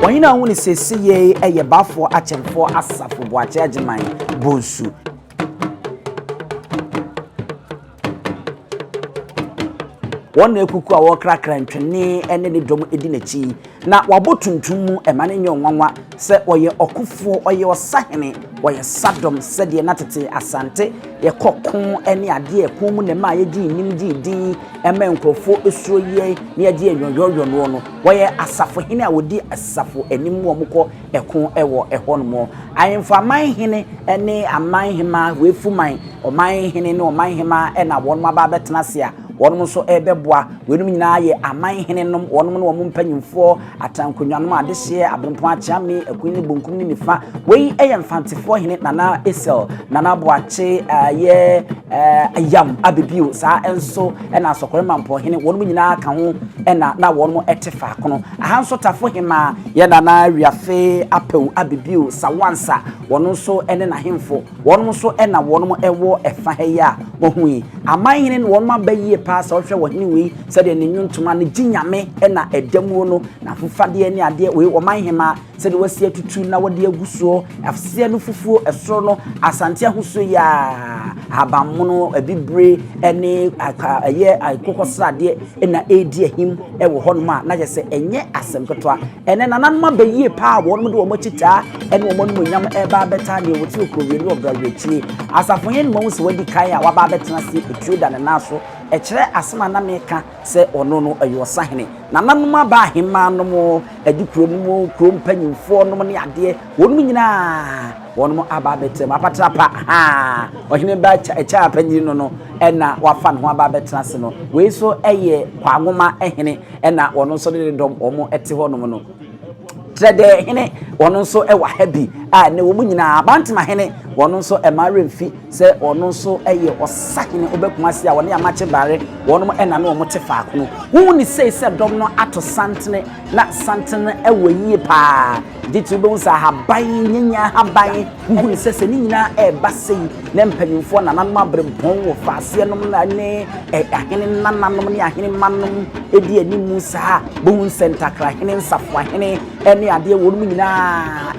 Wanyina hu ni sese ye eye bafo achemfo asafo boache agiman bonsu. Wona ekuku a wo krakra ntwene ene ne dom edi nachi na wabotuntum mu emane nye onwanwa se oye okufo oye osahene oye sadom se de natete asante ye kokon ene ade ekon mu ne ma ye di nim di ema nkrofo esuro ye ne ade enyoyoyo no oye asafo hene a wodi asafo anim wo mukọ ekon ewo ehonmo ayemfa man hene ene aman hema wefuman oman hene ne oman hema ena wonma ba betena se a wonum so ebeboa wenum nyina ye aman henenom wonum no wom mpanyimfo atankonwanum adehye abempo achiame akunni bonkum ni nifa wei eyemfantifo hene nana esel nana boache ye ayam abebio saa enso ena asokorema mpo hene wonum nyina ka ho ena na wonum etefa kono ahanso tafo hema ye nana wiafe apew abebio sawansa wonum so ene na hemfo wonum so ena wonum ewo efa heya mohui aman hene wonum abayi pasa ohwe wahini wi sede ne nyuntuma ne ginyame na edamu no na fufade ne ade we oman hema sede wasi atutu na wode agusuo afsie no fufuo esoro no asante ahuso ya abamono abibre ene aye akokosade na edi ahim ewo honoma na je se enye asemkotwa ene nananuma bayi pa wonum de omachita ene omonum nyam eba beta ne woti okrowie ne obrawechi asafonye ne mawu se wadi kai a waba betena se etuda ne naso echere asema na meka se ono no ayo sahene nananuma ba hema no mo adikuro no mo krom panyimfo no ne ade wonum nyina wonum aba betem apatra pa ha ohene ba echa panyiri no ena wafa no aba betena se no we so eye kwagoma ehene ena wono so de dom omo ete ho no no trede hene wono so ewa habi a ne wo nyina abantima hene wono so emaremfi se wono so eye osahene obekumase a wone amache bare wono ena na omo tefa kono hu ni sei se dom no ato santene na santene ewo yie pa ditu be unsa haban nyanya haban hu ni se ni nyina eba sei ne mpanyimfo na nanom abrempon wo faase nom na ne ahene nananom ne ahene manom edi animu sa bo sentakra hene nsafo ahene ene ade wono nyina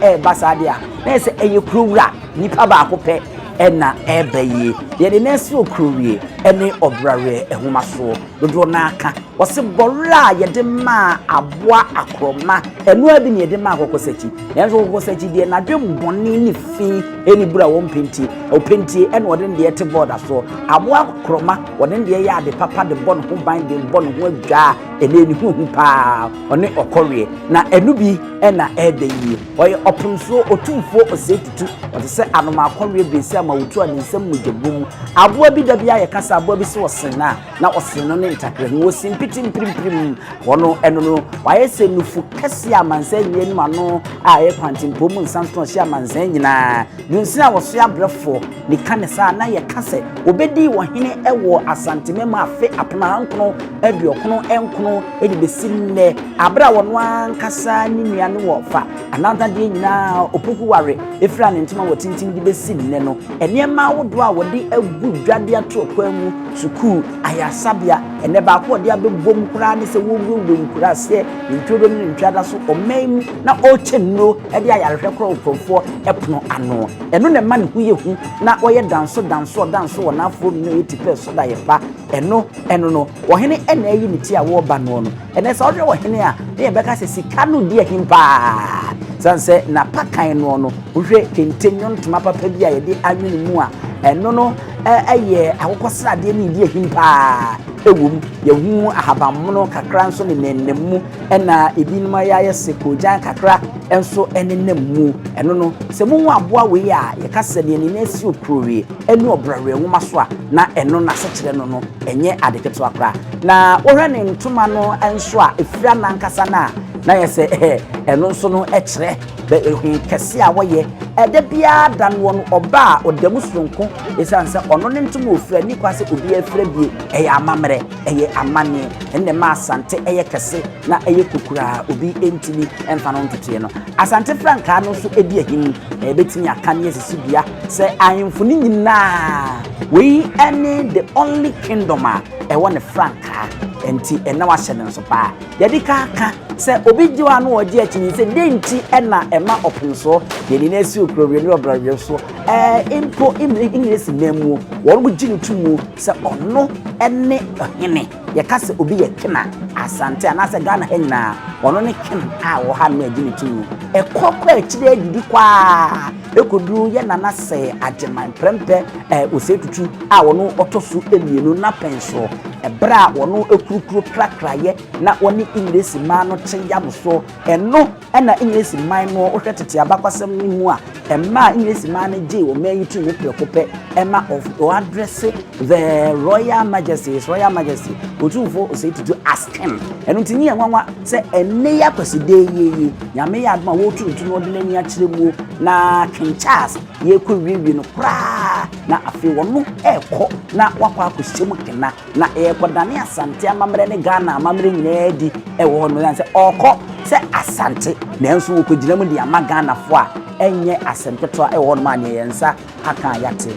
eba sa ade a na se eye krowura nipa ba akopɛ ena ebaye ye de nesu okrowie ene obrare ehomaso dodo na aka wose borra ye de ma aboa akroma enu abi ne de ma akokosachi yenso akokosachi de na dwem bonni ni fi eni bura wo mpenti openti ene wode de ete border so aboa akroma wode de ye ade papa de bon ho ban de bon ho adwa ene ni hu pa one okorie na enu bi ena ebaye oye opumso Otumfuo Osei Tutu wode se anoma akorie besi ma wutu a nsem mujebum aboa bi da bia ye kasa aboa bi se wosena na oseno ne ntakre ho simpiti mprim wono eno no waye se nufu kase amansa nyi ma no a ye kwantimpo mu nsanso hye amansa nyina dunsi a woso ya brefo ni kanesa na ye kase obedi wo hene ewo Asante mema afe apema nkono aduokono enkono edi besinne abra wono ankasa ni nuane wo fa ananta de nyina opoku ware efra ne ntima wo tintin di besinne no enema wodo a wodi agu dwade ato kwamu suku ayasabia ene ba ko de abebom kura ne se wogwogwom kura se ntwodo ne ntwada so omem na ochenno e de ayarehwe kura okrofo epono ano eno ne ma ne huye hu na oye danso wona afro no yetipe so da yefa eno no wo hene ena yi ne ti a wo ba no ene se odre wo hene a ne beka se sika no di ahimpa sanse na pakan no wohwe kentenyon tuma papa bi a ye de anwene mu a eno no eye akokosrade ne di ahimpa ewum yehu ahabammono kakra nso ne nenemu ena ebinuma ya yesekojan kakra enso enenemu eno no se mu aboa we a ye kase ne ne nasi okrowe enu obrare nwoma so a na eno na sekere no enye adeketo akra na ohwe ne ntuma no enso a efira na nkasa na yese eno nso no ekere be ehu kese a woye ede bia dan won oba odamu sonko esanse ono ne ntuma ofira ni kwase obi afira bie eye amamre eye amane enne ma Asante eye kese na eye kukura obi entini emfa no ntoto no Asante franka no so edi ahim ebetimi aka ne yesisi bia se ahemfo ni nyina we any the only kingdom a ewo ne franka enti ena wa hyɛ nso pa yɛde ka sɛ obi gye no oje akini sɛ denti ɛna ɛma opunso yɛde na esi okrowe ne obrawe so impo English nemu wɔn mo gyi ne tumu sɛ ɔno ɛne ɔhene yɛka sɛ obi yɛ kena Asante anase Ghana hena ɔno ne kena a wɔ ha na gyi ne tumu ɛkɔkɔ akyire adidi kwa ekoduru yɛ nana sɛ agyeman prempe Osei Tutu a wɔno ɔtɔso emienu na penso ebra wɔno ekurukuru krakraye na wɔne English man no kyeyam so ɛno ɛna English man no ohwɛ tete abakwasɛm no mu a ɛma English man no gye wɔ man yitu ne prɛkopɛ ɛma of address the Royal Majesty Otumfuo Osei Tutu asking ɛno ntinyi enwanwa sɛ ɛne ya kwaside yeye nyame ya adoma wo tuntu no de n'ani akyerɛ mu na King Charles ye kɔ wiwi no kra na afi wɔno ɛkɔ na wakɔ akɔhyɛm kena na ɛkɔdane Asante amamre ne Ghana amamre nyinaa di ɛwɔ hɔ no sɛ ɔkɔ sɛ Asante nanso wɔkɔgyina mu de ama Ghana fo a ɛnyɛ asɛmpeto a ɛwɔ hɔ no ma ne yɛnsa aka yate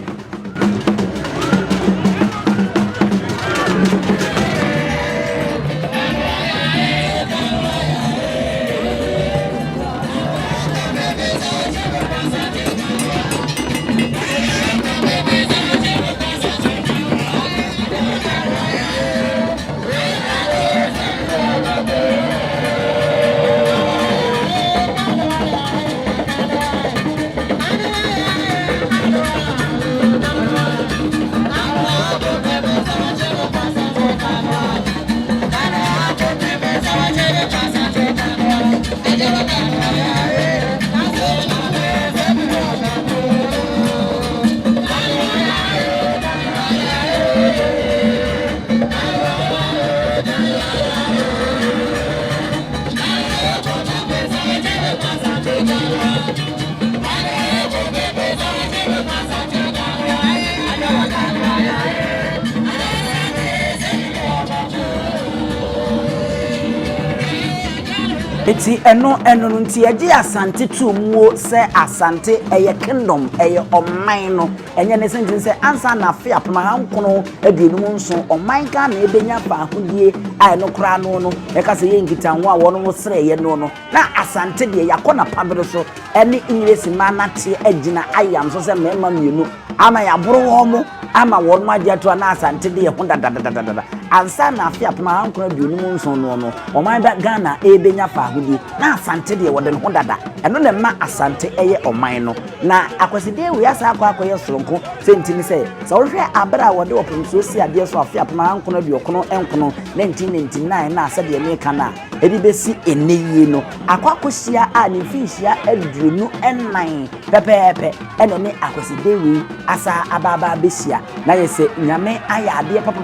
eti eno nti agye Asante tumuo se Asante eye kingdom eye oman no enye ne sentin se ansa na Appiah pema hankono aduonum nso oman ka na ebenya ba ahodie ai no kra no e ka se ye ngita ho a wono mo sere ye no na Asante de yakona pabere so ene English manate agina ayam so se mema mienu ama ya boro wo mo ama wono ma agye to na Asante de ye ho dadadadada ansa na Appiah pema hankono aduonum nso no oman ba Ghana ebenya fa na Asante de wode no dada eno ne ma Asante eye oman no na akwaside we asa akwakoye soronko sentimi se so hwe abra wode opomso si ade so Appiah pema hankono aduokono enkono 1999 na asa de ne kana edi besi eneye no akwakosia a ne fihia adurunu ennan pepepe eno ne akwaside we asa ababa besia na yese nyame aya ade papa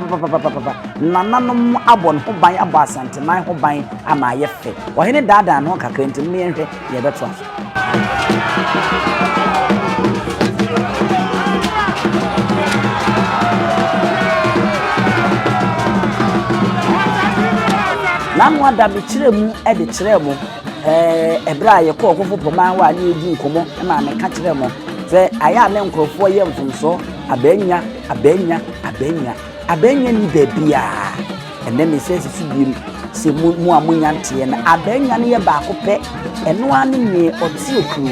nananom abon ho ban abo Asante man ho ban ama yefe ohene dada no kakra ntim yenhwe ye beto aso namwa da bi kiremu e de kiremu ebra ye ko okofo poman wa ne edi nkomo na me ka kiremu se aya ne nkrofo ye mfumso abenya ni bebia ene me se su bi se mu amunyante na abenya ne ye ba ko pe eno ane ne oti okru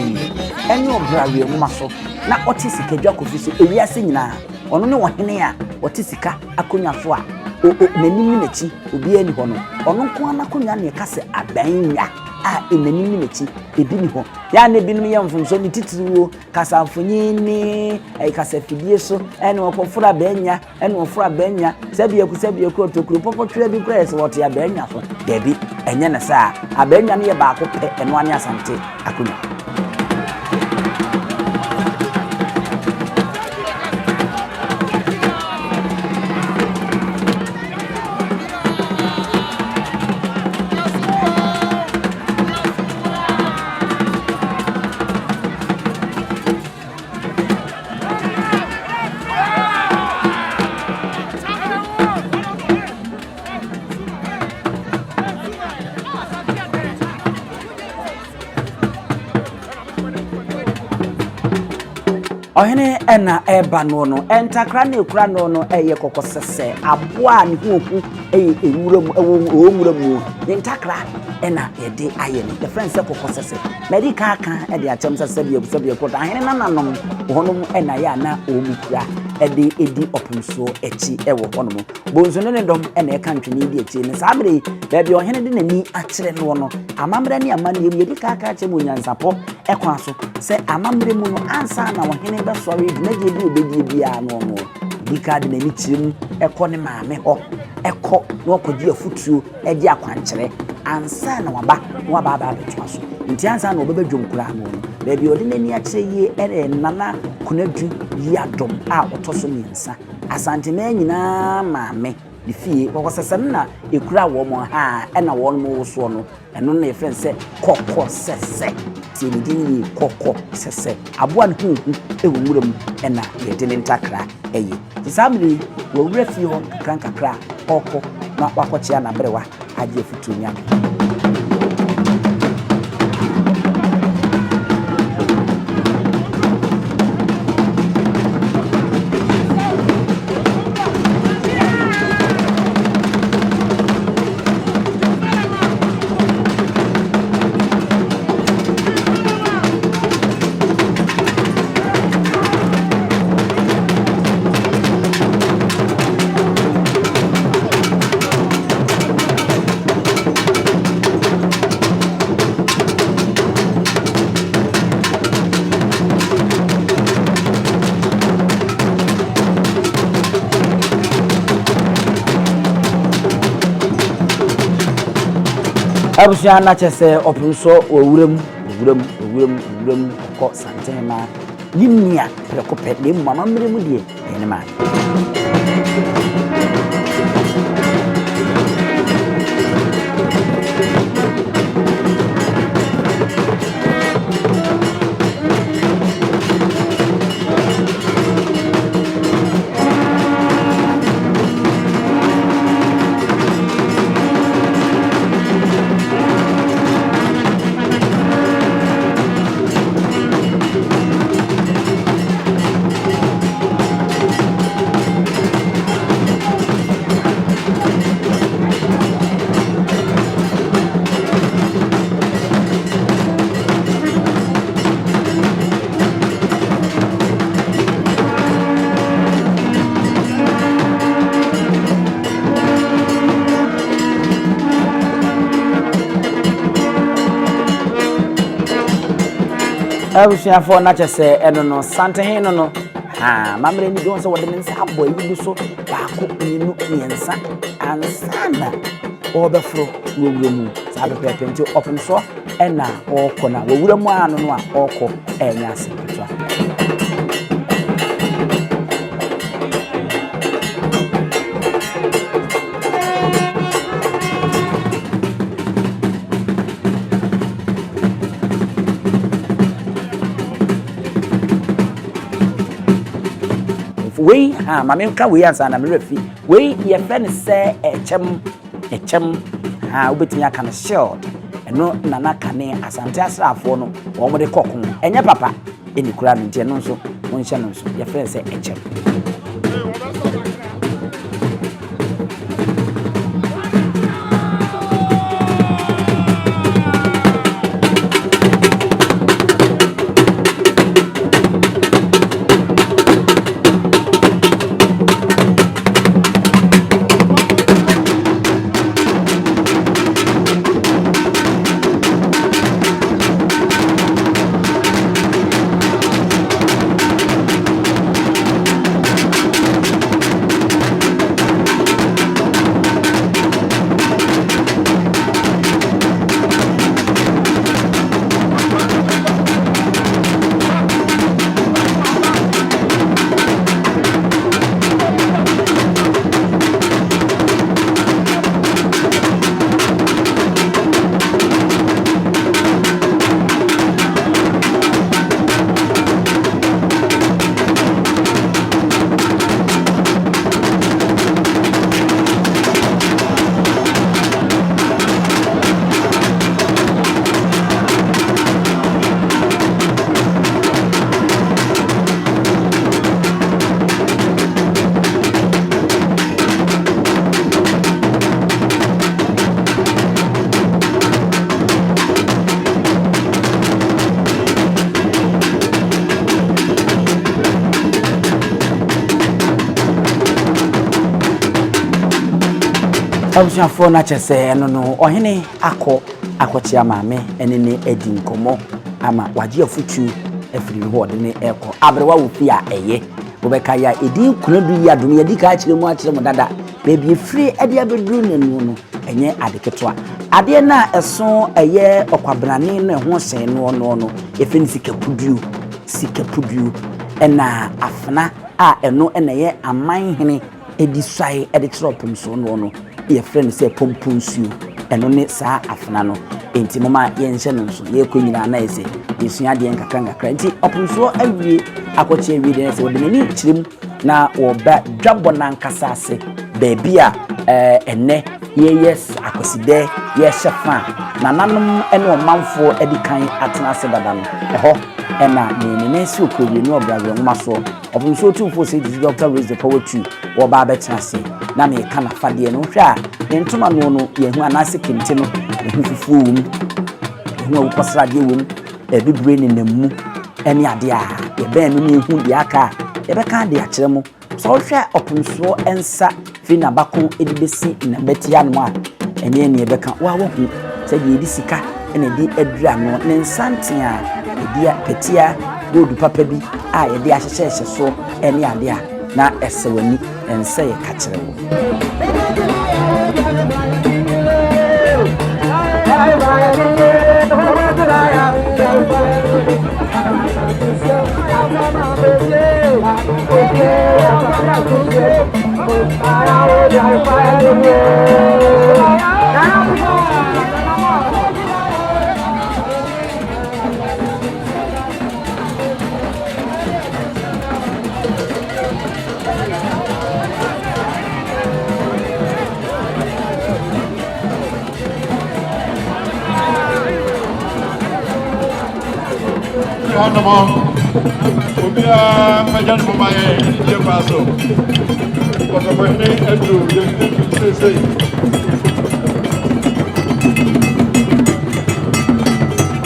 ene obrawe mu maso na oti sika dwa kofi so ewiase nyina ono ne wohene a oti sika akonya so a nanim nachi obi ani ho no ono nko anakonya ne ka se abenya a nanim nachi ebi ni ho ya na ebi no ye mfumso ni titiriwo kasafonyi ni kasafidie so ene okofura abenya ene ofura abenya sabia ku otokuru popotwe bi kra se wote abenya so debi enye na sa abenya ne ye ba ko pe eno ane Asante akonya ohene ena eba no entakra na ekura no eye kokosese aboa ne huoku ewura mu ewura mu ne ntakra ena yede aye ne the friends say kokosese medical kan e de achem sebe ko ahene nananom honom ena ya na omukura edi Otumfuo echi ewo honom bonzo ne dom ena e kan twene di echi ne sabere baabi ohene de nani akire no no amamre ne amane yedi kaka chem Nyansapo ekwa so se amamre mu no ansa na ohene be sori de na di obedi bia no no dika de nani chirim ekọ ne maame ho ekọ no kodi afutuo edi akwankyere ansa na waba betwa so nti ansa na obebedwom kura no baabi odi nani akire ye ere nana kunadu yadom a otoso miensa asante na nyina maame de fie kokosesem na ekura wo mo ha ena wo no wo so no eno na efren se kokko sese ti ni din kokko sese aboa ne hu ewuram ena yede ne ntakra eye ti samri wo wura fie ho kakra kokko na wakochia na brewa aje futu nya abusia na chese Otumfuo owuram ko Asante na limnia prekope de mama mre mu die ene ma abusia fo na chese eno no Asanthene no mamre ni don so wode ne nsa abo yi so baako enu miensa ansana obefro wowuramu sabe pepe Otumfuo ena okọ na wowuramu anu no a okọ enya asepetwa we mama nka we ansa na mrefi we ye fen se echem obetimi aka na shield eno nana kane Asante asrafo no wo mo de kokon enye papa eni kura no ntie no nso wonhye no nso ye fen se echem abusuafo na kyese no ohene akɔkyia maame ene ne edi nkomo ama waje afutu afiri ho de ne eko abrewa wo fi a eye wobɛka ya edi kunadu ya dum yedi ka kyerɛ mu dada bebi free ade abeduru nanu no enye adeketoa ade na ɛso eye okwabrane no ho hyɛn no efini sikapudu ɛna afna a ɛno ɛna ye amanhene edi swai ede tropem so no ye friend say pomponsuo ɛno ne saa afna no enti mama ye nhyɛ no so ye konyina na ese yesua de nkakra enti opunsuo awie akɔkye awie de sɛ wodeni kyerem na woba dwabɔ na nkasa ase baabi a enne ye yes akoside ye hyefa na nanom ene omanfo edi kan atena ase dada no ɛhɔ ɛna ne si okɔwie no obrazo ngoma so opunsuo Otumfuo say this doctor raise the power to wo ba betena ase na me kana fade no hwɛ a ntoma no ye hu anase kente no hu fufuo wum hu ukosra de wum bibre ne namu ene ade a ye ben no ne hu de aka ye beka de akyere mo so hwɛ opunsuo ensa fi na bako edibesi na betia no a ene ne ye beka wa wo hu sɛ de edi sika ene di adura no ne nsante a edia petia gold papa bi a ye de ahyehye so ene ade a na esewani ense ye ka kyere wo Obia majan mamaye je paso ko ko ni edu je say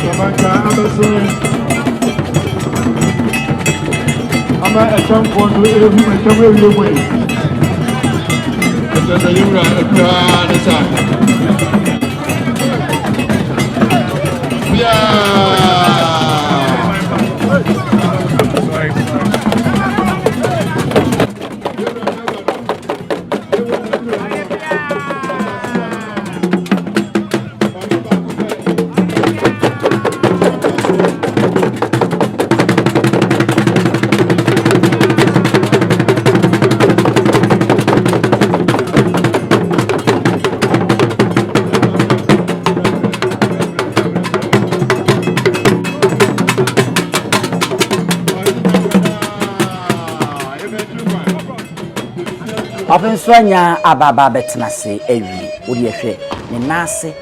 Kamaka abaso ama acham ko do ehu acham we we ko da yura akra na sa Openswanya ababa betena se awie wodi ehwe ne nase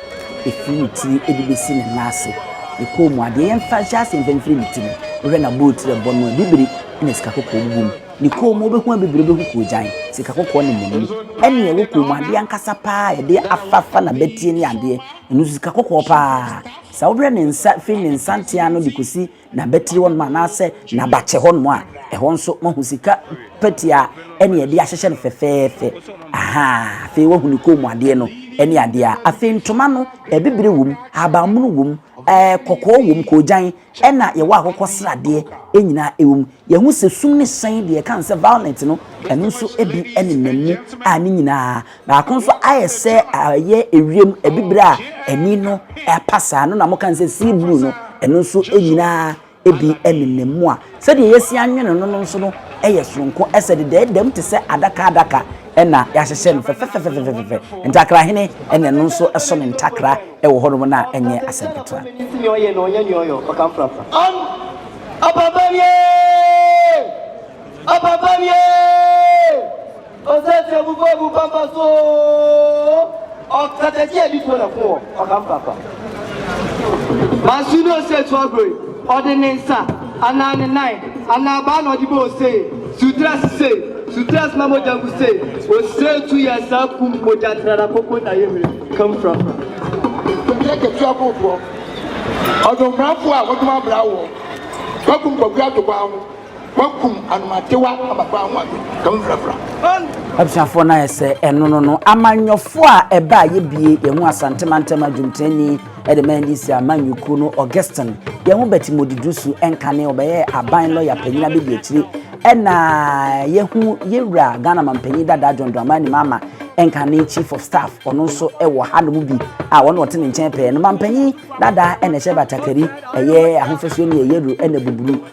efiri edibesi ne nase ekomu ade yemfa hyase mfemfiri mitini ohwe na boat le bono bibiri ne sikakoko wum ne komu obehu bibiri behu ko jan sikakoko ne memu ene ye komu ade ankasa pa ye de afafa na betie ne ade enu sikakoko pa sa obre ne nsa fi ne nsante ano dikosi na betiri won ma na ase na bache hon mo a ehon nso mahusika petia ene ye de ahyehye no fefefe aha fe wo huni ko mu ade no ene ade a afi ntoma no ebibire wum abamunu wum kokko wum ko jan ena ye wa akokko srade enyina ewum ye hu se sum ne san de kan se violent no eno nso ebi ene namu a ne nyina na akonso ayese aye ewiem ebibire a eni no pasa no na mo kan se sea blue no eno nso enyina ebi enenemu a se de yesi anwene no nso no sonko ese de dem te se adaka ena ya hyehye no fefefefefefe ntakra hene ene no nso eso ne ntakra wo hono na enye asempetra ni oye no oye ni oyo okamfrafa ababanye ozete bubu papa so okateti ebi to na fun okamfrafa masuno se to agre ordinance anane nine anaba no dibo say sutras mamo jangu say Osei 2 years akum moja trara poko na yemre come from ke tuabo bo odomrafo a woduma brawo wakum kwagua to kwa ho wakum anumatewa ababa ho come from Absafo na ese eno no amanyofo a eba ye bie ye hu Asante mantama dwumtani e de mandisi amanyuku no Augustine ye hu betimodidusu enkane obeye aban lawyer panyina be bi akiri ena ye hu yewura Ghana mampanyi dada John Dramani mama enkane chief of staff ono so ewo hanum bi a wono wote ne nchen pe no mampanyi dada ene hye batakari eye ahofesuo ne yeru ene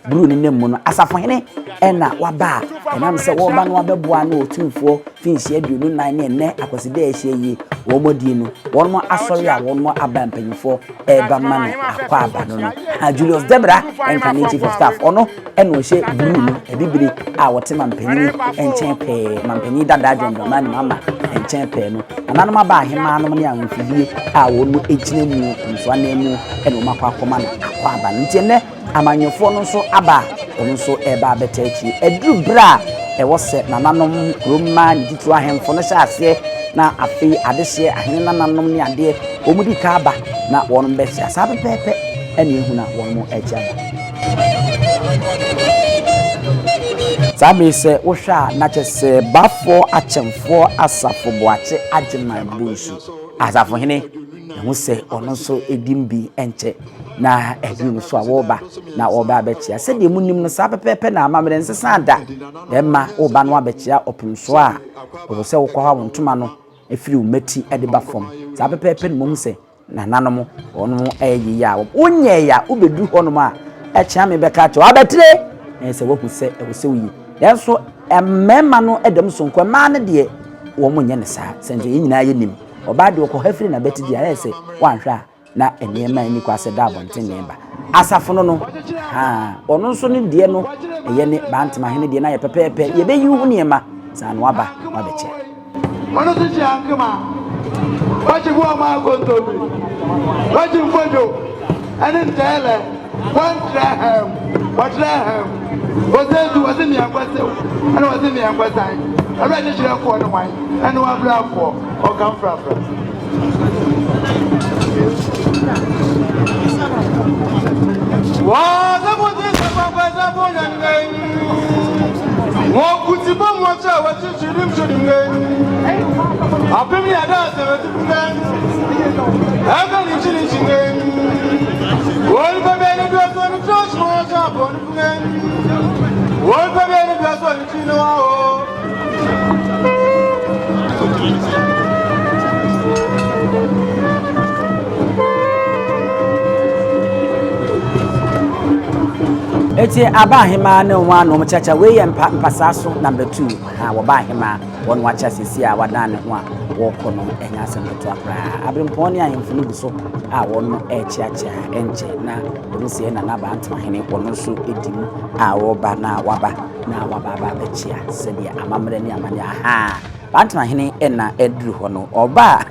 buru ne nemu no asafo hene ena waba enam se wo ba no abeboa na Otumfuo finhye aduonu nan ne enne akwaside ehye yi wo modi no wonmo asori a wonmo aba mpanyifo eba ma no akwa aba no Julius Debra enkane chief of staff ono ene o hye buru no ebibiri a wote mampanyi enchen pe mampanyi dada John Dramani mama enchen pe no ananum aba ahema no ne anwofidie a wonmo ejina mu nso anemu ene o makwa akoma na akwa aba ntene amanyofo no so aba ono so eba betachi edru bra e wose nananom kroma nditru ahemfo no hyase na afi adehye ahene nananom ne ade omudi ka aba na wonom be hya sabe pepe ene ehuna wonmo echa sabe se wohwa na chese bafo achemfo asafo boache agiman busu asafo hene ehu se ono so edimbi enche na edinu so awoba na oba abechia se de munim no sa pepepe na amamre nsesa da ema oba no abechia opumso a obo se wokwa ha wontuma no efiri umeti ediba fom sa pepepe no mum se na nanom ono eyi ya onye ya obedu honom a echia me beka cho abetire se woku se ewose wi yenso emmema no edem so nkwa ma ne de wo munye ne sa se nje nyina ye nim oba de okọ hafiri na beti di ya se wanhwa na enema ni kwase da bonten nemba asafo no ono nso ne die no eye ne bantima hene die na ye pepepe ye be yiwu niema sa no aba wabeche ono se ji ankama wachi bua ma gontobi wachi mfojo ene ntele wantrahem ozedu wazini yankwase ana wazini yankwasa ara ni jira ko no wan ana wa bra ko o kan frafra wa zabuti sababa bonangai wo kutiba mwacha wachichirim chodingai apemi ada sebetukan aga ni chini chingai wo babele dozo ni trosh mwacha bonungai wo babele dozo ni chino wao eti abahema ne nwa no mchacha we ye mpasaso number 2 ha wo bahema won wacha sisi a wadane ho a wo kono enya asembeto akra abremponi ahemfo no biso a won echiacha enche na rusie na naba antma hene kono so edimu a wo ba na waba ba bechia sedia amamre ni amanya ha bantma hene ena edru hono oba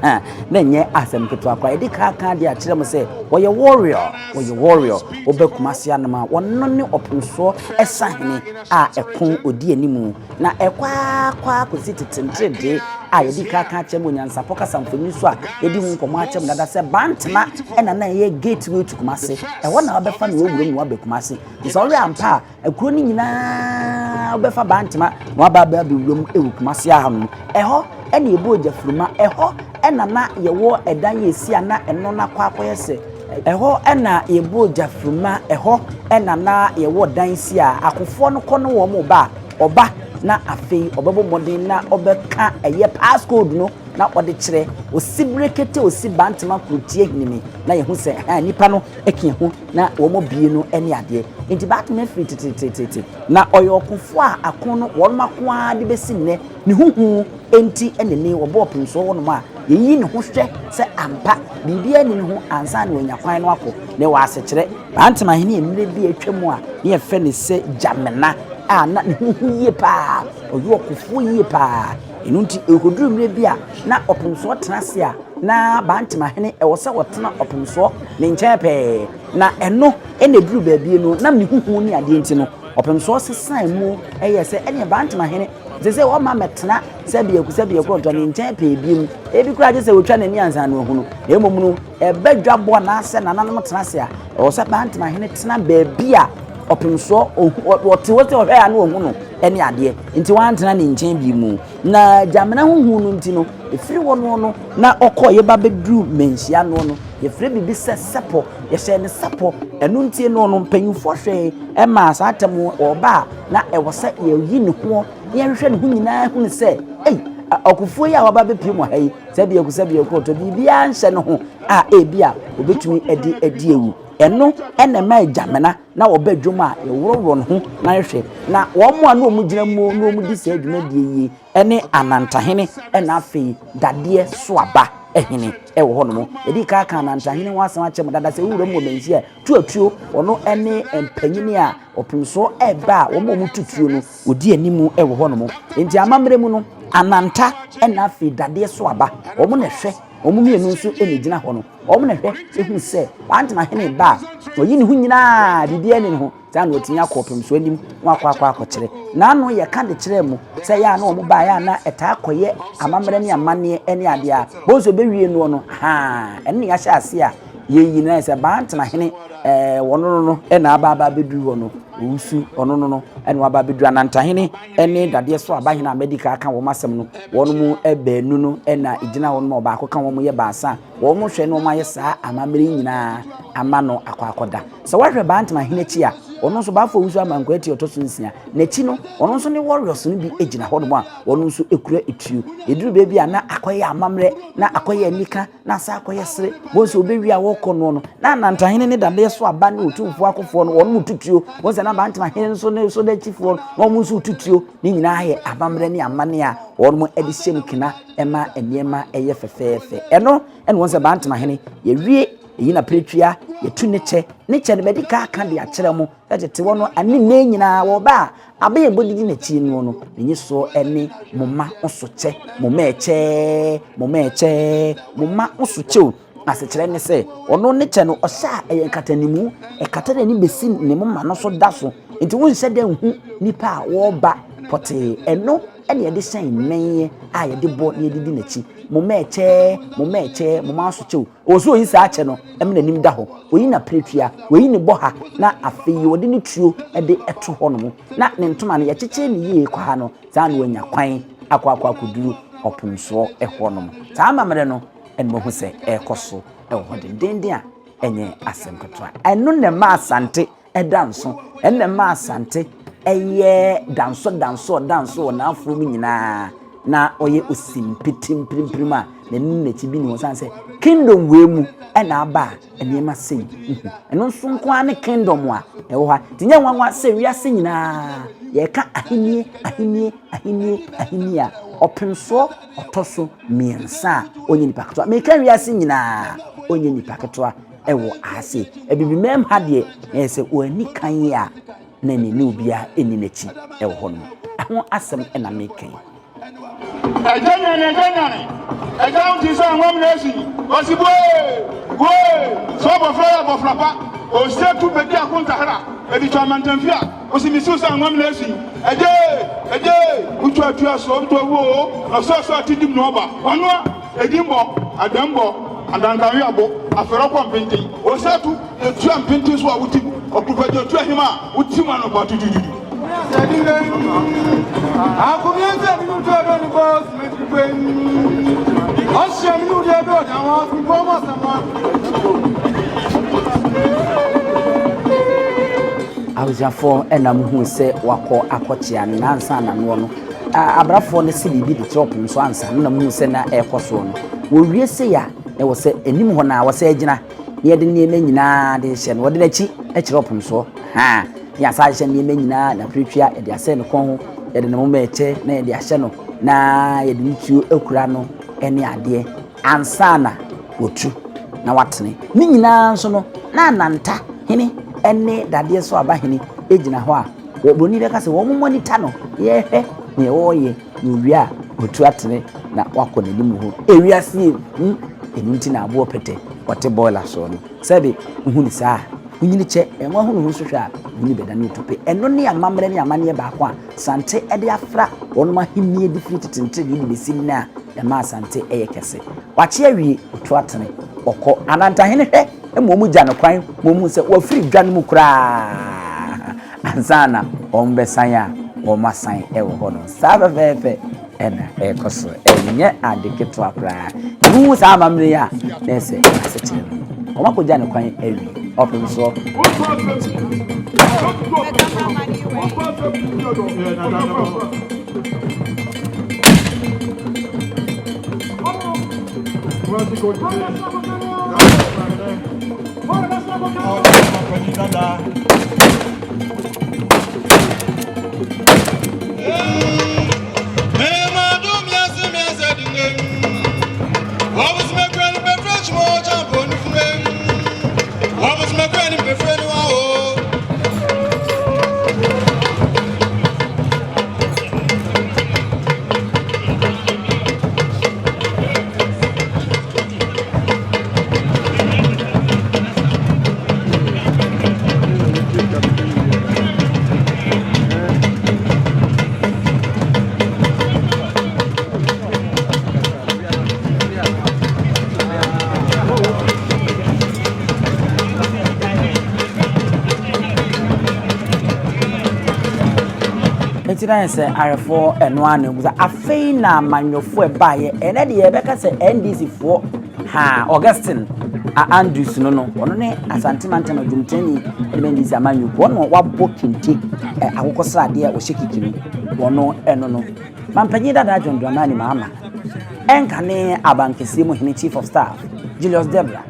na nye asembeto akra edika ka dia kire mo se wo ye warrior obekumase anama wonno ne opumso esa hene a ekon odi animu na ekwa kosi titentede a yedika ka chemo Nyansapo kasamfoni so a yedi hu nkomo achem dada se bantma ena na ye gateway to Kumase wona obefa na owuram no abekumase so ori ampa ekuro ni nyina obefa bantma no aba bi wuram ewukumase aham eho ena ebu ojafuruma eho ena na yewo edan yesia na eno na kwakoyese eho ena ebu ojafuruma eho ena na yewo dan si a akofo no kono wo mo ba oba na afei obebo modin na obeka eye passcode no na ode kire osibrekete osibantema krutie hinimi na yehu se nipa no eke hu na wo mo bie no ene ade enti batme free tete na oyokofo a akono won mako a de besi ne huhu enti enene wo bo pinso won ma yeyi ne ho hwe se ampa bibia ni ho ansa na onyakwan no akọ ne wa ase kire bantema hene emre bi atwamu a ne yefe ne se jamena na huye pa oyo kofu ye pa enunti ekoduru mre bia na opumso tenase a na bantema hene ewose wotena opumso ne nchepe na eno ene duru baabie no na mehuhu ni ade enti no opumso sesan mu eyese ene bantema hene zese wo ma metena sebie ko to ne nchepe biem ebi kura je se wotwa na ni ansa no hunu na emom no ebadwabo na ase na nanom tenase a ewose bantema hene tena baabie a opimso wote ohwe anu ohunu ene ade nti wantena ne nchen bi mu na jamena huhu no nti no efiri wono no na okoye ba bedru menhia no yefre bibi sepo ye ne sepo enu ntie no mpanyufo hwe ma asatemu oba na ewose ye yi ne ho ye hwehwe ne ho nyina hu ne se okufuo ya waba bepi mu hayi sabi ko to bibia nhyɛ ne ho a ebia obetumi edi ewu eno ene ma jamena na obadwuma ye wororo ne ho na hwehwe na wo mo anu omu gyina mu no omu di se adwuma die yi ene anantahene ena afei dade so aba ehene ewo ho no mo edi ka anantahene wasam ache mo dada se wuro mo mensi a tuatuo ono ene empanyini a opimso eba wo mo tutuo no odi animu ewo ho no mo enti amamre mu no ananta ena afei dade so aba wo mo na hwɛ omu mienu nso ene gina ho no omu na hwɛ ehu se wantena hene ba oyi ne hu nyina bibia ne ho ta na otinya kopem so anim wakwa akɔkyere na no ye ka de kyerɛ mu sɛ ya na omu ba ya na eta akɔye amamre ne amane ene ade a bozo bewie no ha ene ya hyɛ ase a ye yi na sɛ bantena hene wono no ena aba bedu ho no usu ono no ene aba bedu anantahene ene dade so aba hene medical aka wo masem no wono mu ebenu no ena igina ho no ba akɔka wo mu ye baasa wo mu hwɛ no ma ye saa amamre nyina ama no akɔda sɛ wahwɛ bantena hene chi a ono nso ba fo usu amankwa eti otoso nsia n'echi no ono nso ne warriors no bi egina ho no a ono nso ekura etuo eduru bebi a na akoye amamre na akoye anika na sa akoye sere bonso obewi a wokɔ no na nantahene ne dade so aba ne Otumfuo akofo no ono mututuo bonso na bantama hene nso ne so da chifo no ono nso tutuo ne nyina ayɛ amamre ne amane a ono mo edi hyem kina ema eniema eye fefefe eno wonse bantama hene ye wie eyi na pretria yetu ne che ne medical aka de akyerɛ mu tete wono ane ne nyina wo ba abe ye bodidi na chi no enyi so ene moma osoche moma eche moma osoche asekyerɛ ne sɛ ono ne che no ɔsha eye katanimu ekatare ni besi ne moma no so da so enti wo nhyɛ da hu nipa a wo ba pote eno ene ye de hyɛn menye a ye de bo ne didi na chi moma eche moma osoche ozo yi sa ache no em na nim da ho oyi na pretua oyi ne bo ha na afei wode ne tuo de eto ho no na ne ntoma ne ye kyeche ne yie kwa ha no za na wanya kwan akwa kuduru opumso ho no saa amamre no en mo hu se ekoso ho denden a enye asemkoto eno ne ma asante edanso enne ma asante eye danso na afro mi nyina na oye osimpitim primprima na nne chi bi ni won say kingdom we mu na aba enema sei eno nso nko ane kingdom a ewo ha tinye nwanwa se wiase nyina ye ka ahenie a opemso otoso miensa onye ni paketo me ka wiase nyina onye ni paketo ewo ase ebibi mem ha de se oni kan ya na ni obia eni nachi ewo ho no ho asem na me kan Ẹjọ́ ti sọ àwọn ọmọ ẹ̀sìn ọ̀sìn bóyè sọ́bọ̀ fúláyà bọ̀ fúlápá òṣìṣẹ́ tún bẹ̀dí àkóńtàhárà ẹ̀dì tó àmàntànfíà òsìmí sí sọ àwọn ọmọ ẹ̀sìn ẹjẹ́ utu àti ọ̀sọ̀ ọ̀tọ̀ owó ọ̀sọ̀ọ̀sọ̀ àti dìbò ọba ọ̀nà ẹ̀dí ń bọ̀ àdán ń bọ̀ àdàntàwí àbọ̀ àfẹ́rọ́pọ̀ mpéntì òṣìṣẹ́ tún ètú àmpéntì sọ àwùtí ọ̀kùnfẹ̀jọ̀ tú ẹ̀hìnmá wùtí mọ̀ nọ̀bà tútùtù. Awjafo enam hu se wakɔ akɔkyea nansa na no abrafo ne se bibi de trop nso ansa na mu se na ɛkɔso no wo wie se ya na wo se enim hɔ na wo se agina ne de ne nyina de hye no wo de nachi ɛkyerɛ nso ha ya sa hye ne nyina na pretwa e de ase ne kon ho e de ne moma ɛkyɛ na e de ahye no na ye de ntuo akura no ene ade ansa na wotu na watene ne nyina nso no na ananta hene ene dade so aba hene ejina ho a wo boni be ka se wo monita no ye hwe ne wo ye no wia otu atene na wakɔ ne nim ho ewiase enunti na abo pete wote boiler so no sebe hu ni saa nyini che enwa hu no hwehwe a nyini beda ne otupe eno ne amamre ne amane ba ko a sante ede afra wono ma himie defeat tente ni besi na e ma Asante eye kese wache awie otu atene okɔ ananta hene hwe emomu gya no kwan momu se wafiri dwa no mu kura ansana ombesan a omasan ewo ho no sabafefe ena ekoso enye adeketo akra mu sa amamre ya nese asekyere omakoja ne kwan awi opem so Tina say arefo eno anu buza afei na manyofo ebaye ene de yebeka say NDC fo ha Augustine Andrews no ono ne Asante mantama dwumtani NDC amanyofo ono wabo kente akokosrade a ohyekikiri ono eno no mampanyi dada jondwamani mama enkane abankesi mu hene chief of staff Julius Debra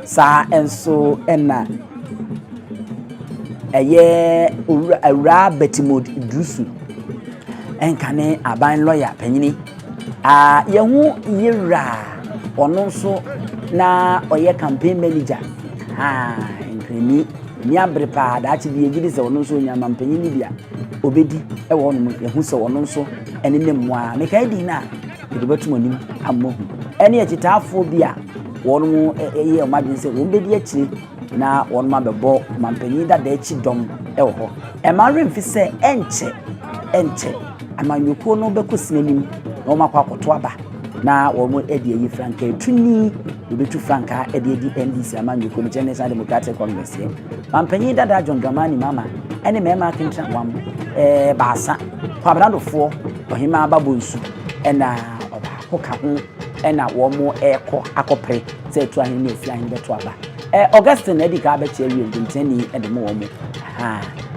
sa enso ena eye ura betimod drusu enkane aban lawyer panyini yehu yira ono so na oye campaign manager enkremi ni abrepa da chi bi egidi se ono so nyama panyini bia obedi e wo no yehu se ono so ene nemwa me kai di na de betumanim ammo ene ekitafo bia wo no eye omadin se wo bedi akire na wo no mabebo mampanyi da echi dom e wo ho e ma remfi se enche amanyoko no bekosinanim na omakwa akoto aba na wo mo edi eyi franka tuni obetu franka edi NDC amanyoko no Ghanaian Democratic Congress mampanyi dada John Dramani mama ene mema kintra wam baasa kwa brandofo ohima ababonsu ena oba hoka ho ena wo mo akopre se etu ahin na efi ahin beto aba Augustine edika abeche awie ndintani edemo wo mo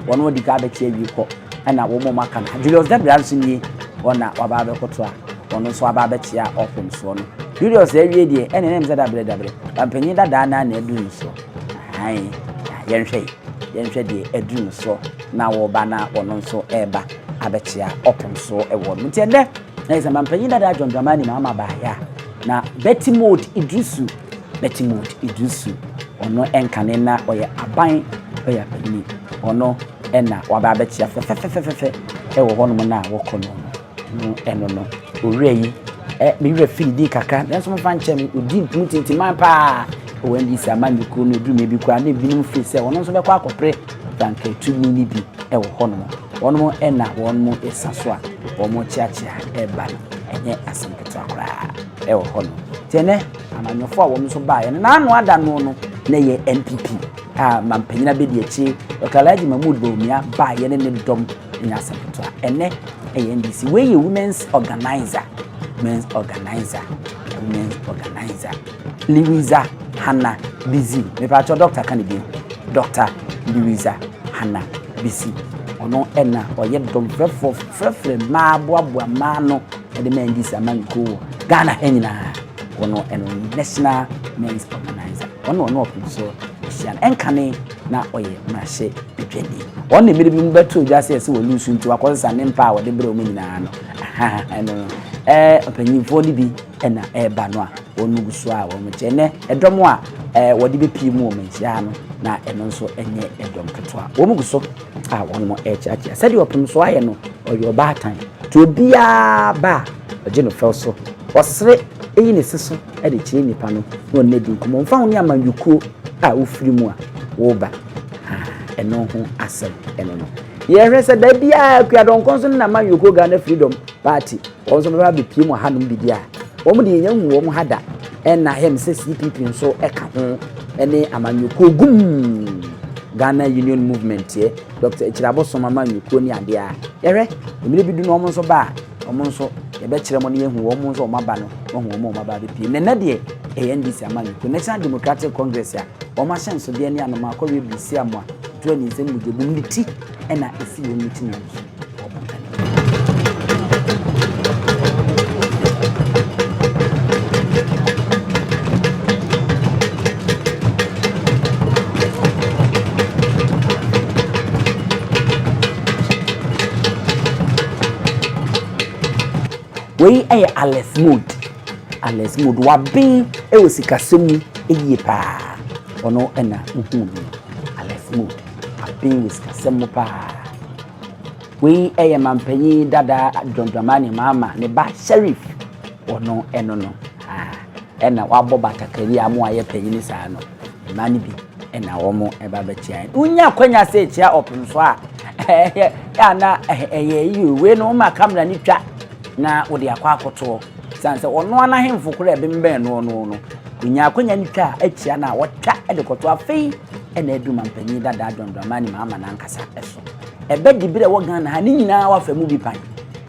wono edika abeche awie ko ana wo mo maka na Julius Debra nsunyi wona waba be koto a wono so waba beche a opum so no Julius awie die ene nem zada dabre pampanyi dada na eduru so yenhwe die eduru so na wo ba na wono so eba abeche a opum so ewo no ntende na isa pampanyi dada John Dramani mama ba ya na Betimod Idrisu ono enkane na oye aban oya pani ono ena waba bechi afefefefefe ewo hono na wokono no eno no oreyi me we fidi kaka nso mfa nche odi mutinti man pa wendi samanyuko no du me bi kwa na binum fi se ono nso bekwa akopre tanka tumi ni bi ewo hono ena wono esaso a womo chiachia eba enye asempeto akra ewo hono tene amanyofo a womo so ba ye na anu ada no na ye NPP mampanyina be de echi okalaji Mahmoud Bawumia ba ye ne dom nyasempeto ene NDC we ye women's organizer Louisa Hannah Busy me pa cho doctor kanidi Dr. Louisa Hannah Busy ono ena oye dom frefre ma boaboa ma no e de NDC amanko Ghana henyina ono eno national men's organizer ono so sian enkane na oye mrahye betwedi ono mmiri bi mbeto jase ese wo lusu nti wakosa ne mpa wo de bre o menyina no eno opanyimfo ni bi ena eba no a onu guso a wo meche ne edom a wo de bepi mu o menchia no na eno nso enye edom ketwa wo mu guso a won mo echachi sadi opem so aye no oyo ba tan to bia ba oje no fel so osre eyi ne seso e de chie nipa no no ne di nkomo mfa woni amanyuko a ofiri mu a wo ba eno ho asem eno no ye hwese da bia akua don konso na amanyuko Ghana Freedom Party onso ba be pie mu hanum bidia wo mu de nyanwu wo mu hada ena hem se CPP nso eka ho ene amanyuko gum Ghana Union Movement here Dr. Echirabo Somama Nyuko ni ade a yere emire bi du no omo so ba omo so ye be kire mo ne yehu omo so omaba no omo omaba be pie ne de NDC amanyuko National Democratic Congress ya omo ahyenso de ani anoma akọ we bisi amwa to ani nsem mujebu nditi na esi wo miti no we ay Alex Mood wa bin e wosikasemu eyi pa ono na Alex Mood abin wosikasemu pa we ay mampanyi dada Dondramani mama ne ba sheriff ono no na wabo batakari amu aye panyi saa no mani bi na womo e ba chia unya kwanya se chia opinso a ya na yi we no ma camera ni twa na odi akwa akoto sanse ono ana hemfo kura ebembe no kunya akonya nika achia na wotwa edekoto afei na eduma mpanyi dada Dondramani mama na nkasa eso ebe dibire wo Ghana ha ni nyina wafa mu bi pan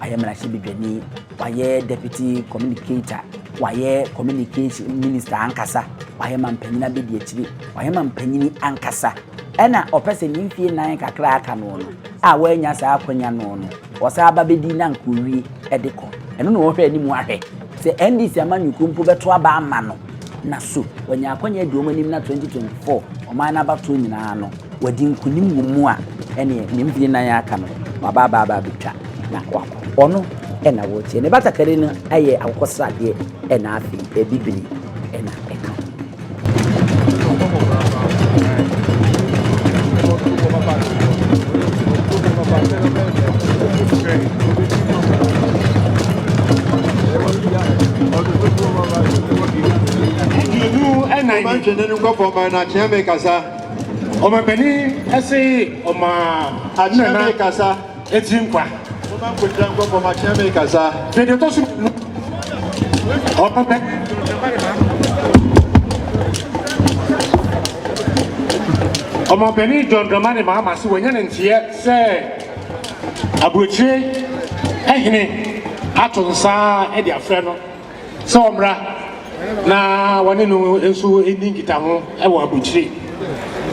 aye mrashi bidwani waye deputy communicator waye communication minister ankasa waye mampanyi na bedi achiri waye mampanyi ankasa ena opese ni mfie nan kakra aka no a wanya sa akonya no wosa aba bedi na nkuwi edeko eno no wo hwe ni mu ahwe se NDC amanyuko mpo beto aba ama no na so wanya akonya di omanim na 2024 Oman na bato nyina no wadi nkunim mu a ene ni mfie nan aka no waba betwa na wako ono ena wo tie ne batakare no aye akosade ena afi ebibiri ena eka Manchene nuko for na cheme kasa. Oma beni ese oma cheme kasa etinkwa. Oma kudra nuko for ma cheme kasa. Video to su. Oma be. Oma beni Dondramani mama si wonya ntie se abuchi ehne atonsa e dia frɛ no. Se omra na wani no enso endingita ho e wo abuchiri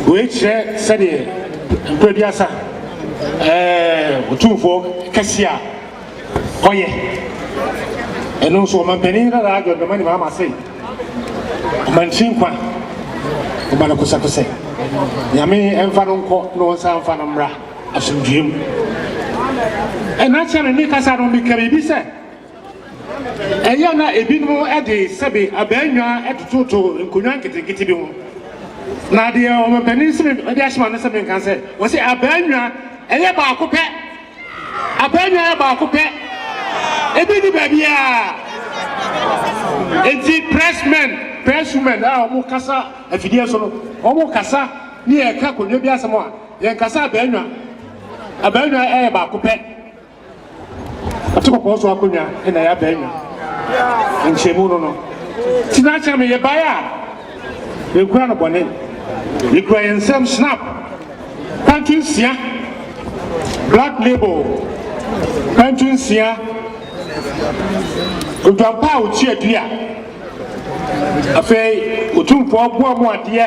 we kire se de mpediasa Otumfuo kasia oye eno so mampeni na radio do mani mama sei manchinkwa umana kusakuse nyame emfa no nko no nsa emfa no mra asumdiem ena chere ni kasa no mi kabibi se eya na ebinu ede sebe abanwa etototo nkonwa nketekete bi ho na de o mepani sebe ade ahima na sebe nkan se wo se abanwa eye ba akopɛ abanwa ba akopɛ ebi di babia enti pressmen a omo kasa afidie so no omo kasa ni e ka konwa bi asemo a ye kasa abanwa eye ba akopɛ atoko so akonwa na ya abanwa nchemu no tinacha me ye baya we kura no bone we kura yensem snap pantun sia black label pantun sia udampa uchi adua afei Otumfuo boa mu ade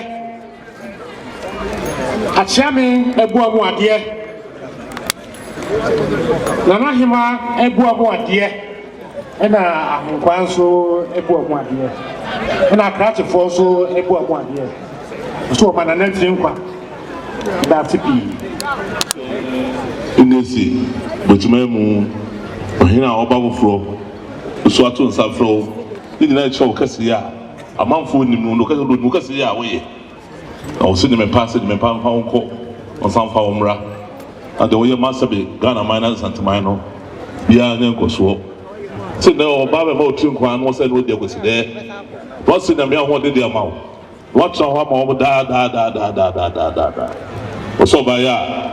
achiame eboa mu ade nana hima eboa mu ade ena ahonkwan so eboa mu ade ena kratefo so eboa mu ade so ma na nantri nkwa da tipi inesi botumemu ohina obabofro so ato nsafro ni na echo kasiya amanfo nim no kasiya do kasiya we o se ni me pass ni me pa nko onsanfa omra ade wo ye masabe Ghana minus Asante no bia ne nkoso se na o ba be ma otu nkwa no se no de kwesi de wo se na me ho de de amawo what so ha ma da o so ba ya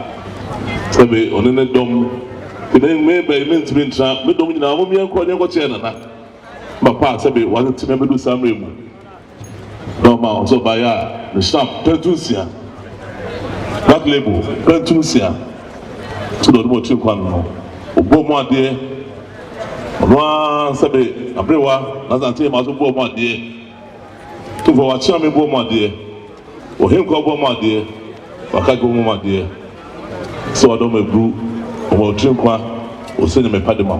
sebe onene dom kene me be mentimi ntra me dom nyina mo mi enko ne ko che na na ba pa sebe wa ntime be du samre mu no ma o so ba ya the stamp tetusia black label pentusia so do mo trim kwan no obo mo ade ono sabe abrewa na Asante ma so bo mo ade to for wa chia me bo mo ade o hen ko bo mo ade waka go mo ade so do me bru o mo trim kwa o se ne me pade ma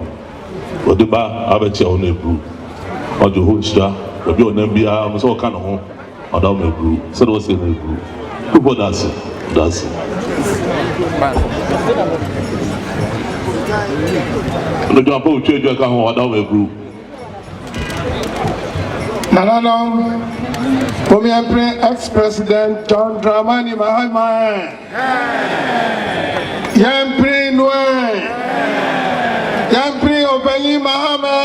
o de ba abeche o na bru o do ho nchira obi o na bia mo so ka no ho o da me bru so do se me bru to for that's no do apo tue jo ka ho o da me bru Nanano, Premier ex-president John Dramani Mahama. Yampri Noe. Yampri Obeli Mahama.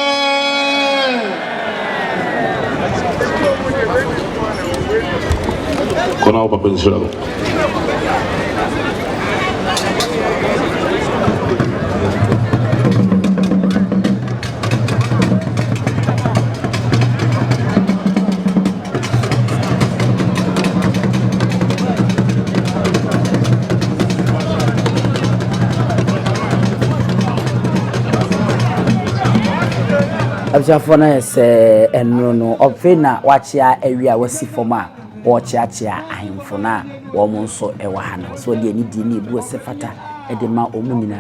Kona o papel shirago. Abjafo na se enno no ofe na wachia awia wasi foma wo chiachia ahemfo na wo mo nso ewa ha no so de ni di ni ebu se fata e de ma omu nyina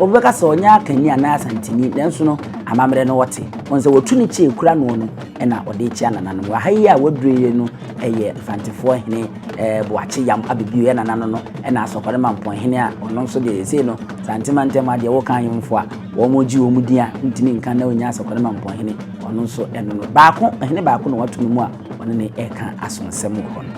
obeka so nya akani ana Asantene nanso no amamre no wote wonse wotu ni chi ekura no no e na ode chi anana no ha yi a wabreye no eye fantefo hene boachi yam abibio ye nana no e na asokore mampon hene a ono nso de ese no santimantem ade wo kan yemfo a wo mo ji wo mu dia ntini nkan na onya asokore mampon hene ono nso eno no baako hene baako no watu no mu a ono ne eka asonsem ho no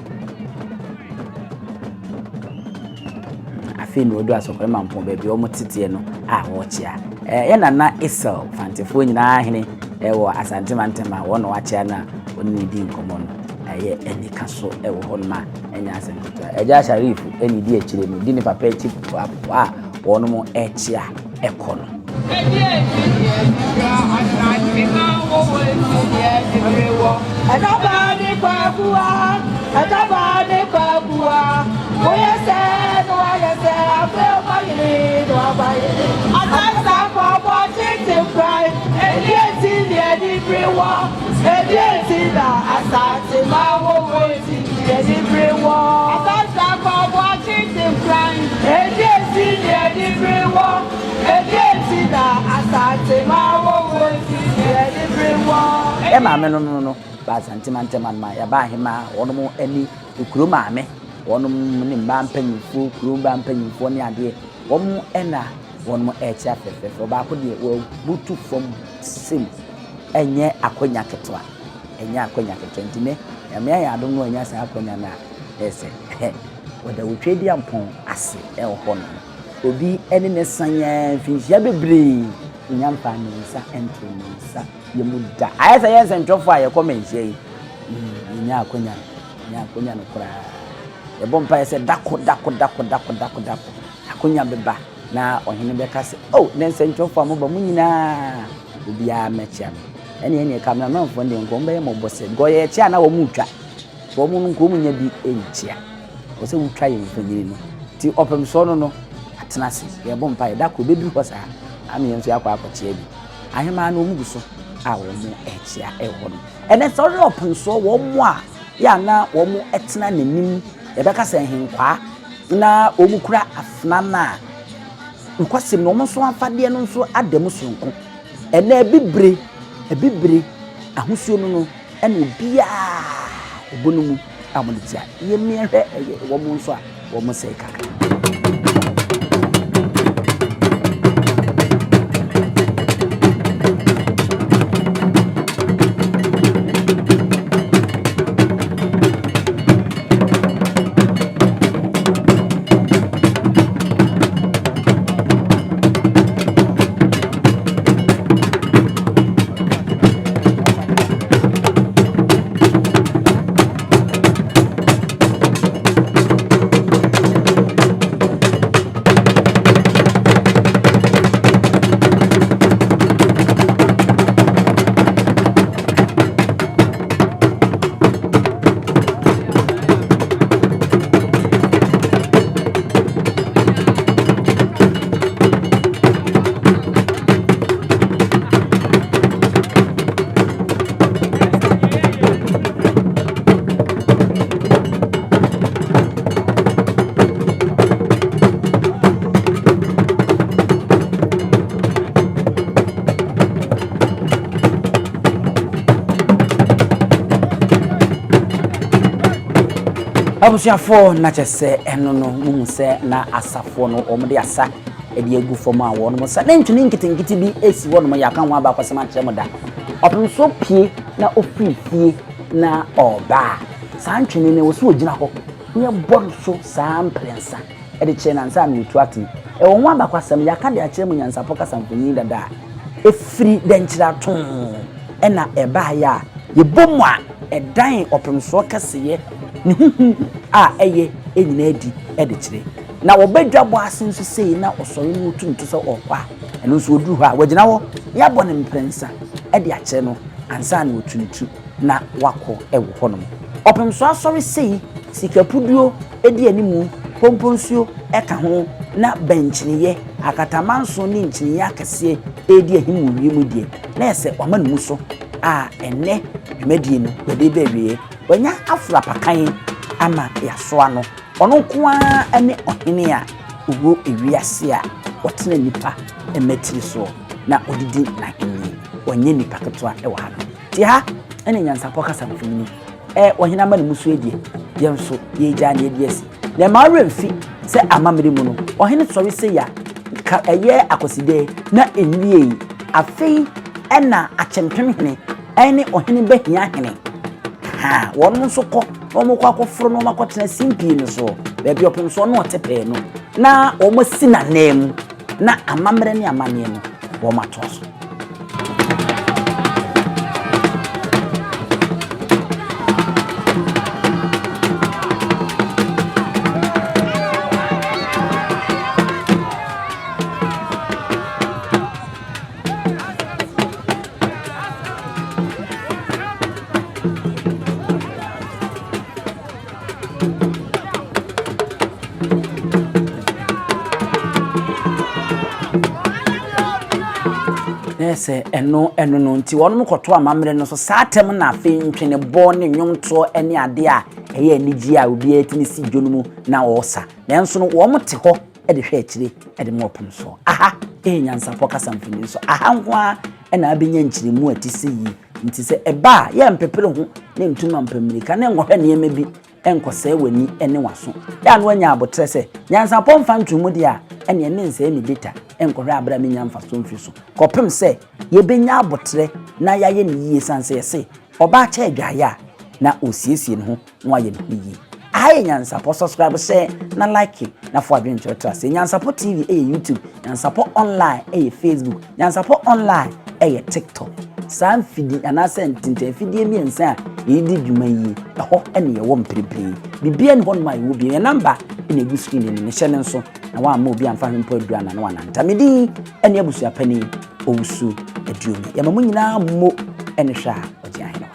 afi no do asokore mampon ba bi wo motete no a wo chia ye nana isel fantefo nyina hene wo Asante mantema wo no wachia na oni di nkomo no aye eni kaso e wo hon ma enya Asante eja Sharifu eni di echire no di ne papa echi a wo no mo echia ekono Atabani kwa bua oye se no aye se ape o bayini no abaye atasa kwa bochiti cry edieti ni edibriwo edieti na Asante ma wo weti edibriwo atasa kwa bochiti cry edieti ni edibriwo edieti na Asante ma wo weti edibriwo e ma me no ba Asante mantema ma ya ba hema wono mo ani ukuro maame wono ne mba mpanyimfo kuro mba mpanyimfo ne ade womo ena wono echa fefefo ba ko de wo butu fom sim enye akonya ketwa ntine ya me ya adom no anya sa akonya na ese woda wotwedi ampon ase e ho no obi ene ne sanya finhia bebre nyampa ne nsa entro ne nsa yemuda ayesa yense ntofo aye comment yi nya akonya no kura e bompa yese dako akonya beba na ohene beka se oh nense ntofo mo ba munyina obi a mechia ene cameraman fo de nkombe mo bose goye chia na wo mutwa wo mu nko munya bi enchia wo se mutwa ye mfanyiri no ti opem so no atenase ye bompa ye dako bebi ho sa ami yenso yakwa akochia bi ahema na omugu so a wo mu echia e ho no ene so opem so wo mu a ya na wo mu etena nanim ye beka se henkwa na omu kura afna na nkwasem no mo so afade no so adam sonko ene ebibre ahosuo no ene obia ebonumu amonetia ye miehwe wo mo so a wo mo sei kaka abusuafo na kyese eno no mu se na asafo no omde asa edi egu fom a won mo sa na ntwini nkitinkiti bi esi won mo yaka ho aba kwasema kyerɛ da opnso pie na ofifie na oba sa ntwini ne wo so ogina hɔ ne bɔ so sa mprensa edi kyerɛ na nsa na otu atem e won aba kwasem yaka de akyerɛ mu nyansapo kasamfoni dada efiri denkyira ton ena eba ya ye bomu a edan opnso kaseye ne huhu a eye enyina adi ede kyerɛ na wobadwa bo asen so sei na osɔre no tuntu so okwa eno so oduru hɔ a wagina hɔ ya bɔ ne mprensa ede akyerɛ no ansa na otuntu na wakɔ ewo hɔ no opemso asɔre sei sikapuduo edi animu pomponsuo eka ho na benchiniye akatamanso ne nchiniye akese edi ahimu wiemu die na ese wamanu so a enne dwumadie no bede bewie wanya afra pakan ama yasoa no ono kwa ene ohene a ugo ewiase a wotena nipa emetiri so na odidi na hene wanye nipa ketwa e wa ha ti ha ene Nyansapo kasamfoni ohena ma ne muso edie yemso ye gya ne edie si na ma remfi se amamere mu no ohene sɔre se ya eye akoside na enwie afei ena achempem hene ene ohene behia hene ha won nso kɔ wɔn kɔ akɔforo no makɔtena simpie no so baabi opem so no ɔtepe no na wɔn si na nam na amamere ne amane no wɔn atɔ so se eno no nti wonum kɔto amamre no so saatem na afi ntwene bɔ ne nwomto ene ade a ɛyɛ anigi a obi atini si dwonumu na wɔsa nanso no wɔn te hɔ de hwɛ akyire de mo opum so aha Nyansapo kasamfoni so aha nko a na abenya nkyiremu atisi yi nti se ɛba yɛ mpepere ho ne ntuma mpamirika ne ngɔhwɛ ne yɛma bi enkɔsɛ wani ene waso ya no anya abotre se Nyansapo mfa ntumu de a ene ne nsa emi data enkɔhwɛ abra me nyamfa so mfi so kɔpem se yebenya abotre na yaye ne yie sanse yese oba cha adwaya na osiesie ne ho no aye ne yie aye Nyansapo subscribe share na like na fo adwenture trust Nyansapo TV YouTube Nyansapo online Facebook Nyansapo online TikTok san fidi anase ntintin fidi miensa a yidi dwuma yi ɛhɔ ene ye wo mprepre bibia ne hɔ no ma ye wo bi number ene gu screen ne hyɛ ne nso na wa ma obi amfa hwempo aduana na wananta medi ene abusua pani owusu aduomi ya mamu nyina mo ene hwa ogi ahena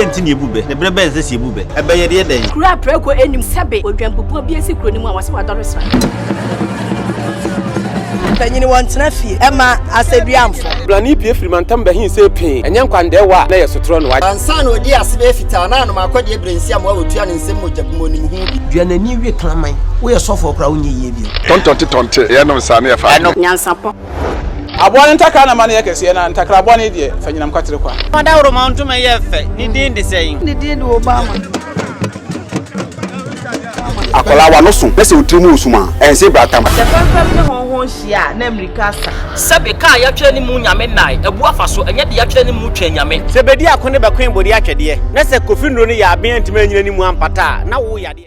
didn't in Yabube, the Brabes is Yabube. I buy a day. Kura preko enim sebe odwampopo bi esi kuro ni mu a wase wadoresa. Panyini wantena fie ema aseduamfo blani pie frimantam bahin se pin enye nkwande wa na yesotro no wa ansa na odi asebe fita na no makodi ebrensi am wa otua ne nsem mojabmo nim hu duanani wie klaman wo ye sofo okra wo nye yie bi tontonte ye no sa na ye fa Nyansapo aboa ntaka na mane yekese na ntakra aboa ne de fanyinam kwatere kwa Mada woro ma ntoma ye fe ni din de sei ni din de Obama akola wa no so pese otrimu osuma ense bratam sefafam ne honhon hia na America sa Sabe ka ya twa ni mu nyame nai ebu afa so enye de ya twa ni mu twa nyame se bedi akone be kwen bodi atwede na se kofi nro ne ya aben ntima nyina ni mu ampata na wo ya